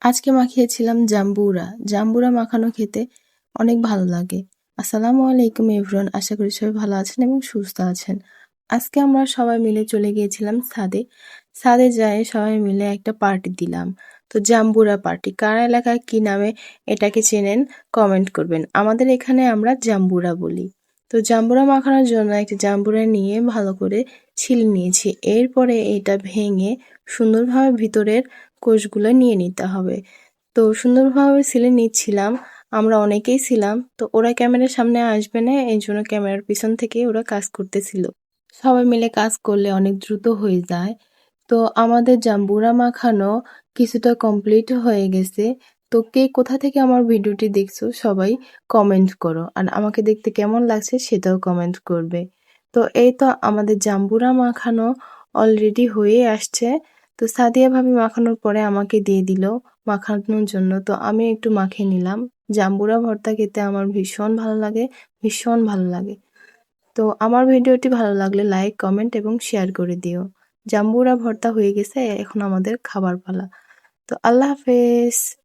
আজকে মাখিয়েছিলাম জাম্বুরা। জাম্বুরা মাখানো খেতে অনেক ভালো লাগে। আসসালামু আলাইকুম এভরিওয়ান। আশা করি সবাই ভালো আছেন এবং সুস্থ আছেন। আজকে আমরা সবাই মিলে চলে গিয়েছিলাম ছাদে। ছাদে যেয়ে সবাই মিলে একটা পার্টি দিলাম। তো জাম্বুরা পার্টি। কার এলাকায় কি নামে এটাকে চেনেন কমেন্ট করবেন। আমাদের এখানে আমরা জাম্বুরা বলি। তো জাম্বুরা মাখানোর জন্য একটা জাম্বুরা নিয়ে ভালো করে ছিলে নিয়েছি। এরপরে এটা ভেঙে সুন্দরভাবে ভিতরের কোষগুলো নিয়ে নিতে হবে। তো সুন্দরভাবে ছিলে নিচ্ছিলাম। আমরা অনেকেই ছিলাম। তো ওরা ক্যামেরার সামনে আসবে না, এই জন্য ক্যামেরার পিছন থেকে ওরা কাজ করতেছিল। সবাই মিলে কাজ করলে অনেক দ্রুত হয়ে যায়। তো আমাদের জাম্বুরা মাখানো কিছুটা কমপ্লিট হয়ে গেছে। তো কে কোথা থেকে আমার ভিডিওটি দেখছো সবাই কমেন্ট করো। আর আমাকে দেখতে কেমন লাগছে সেটাও কমেন্ট করবে। তো এই তো আমাদের জাম্বুরা মাখানো অলরেডি হয়ে আসছে। তো সাদিয়া ভাবি মাখানোর পরে আমাকে দিয়ে দিল মাখানোর জন্য। তো আমি একটু মাখিয়ে নিলাম। জাম্বুরা ভর্তা খেতে আমার ভীষণ ভালো লাগে, ভীষণ ভালো লাগে। তো আমার ভিডিওটি ভালো লাগলে লাইক, কমেন্ট এবং শেয়ার করে দিও। জাম্বুরা ভর্তা হয়ে গেছে, এখন আমাদের খাবার পালা। তো আল্লাহ হাফেজ।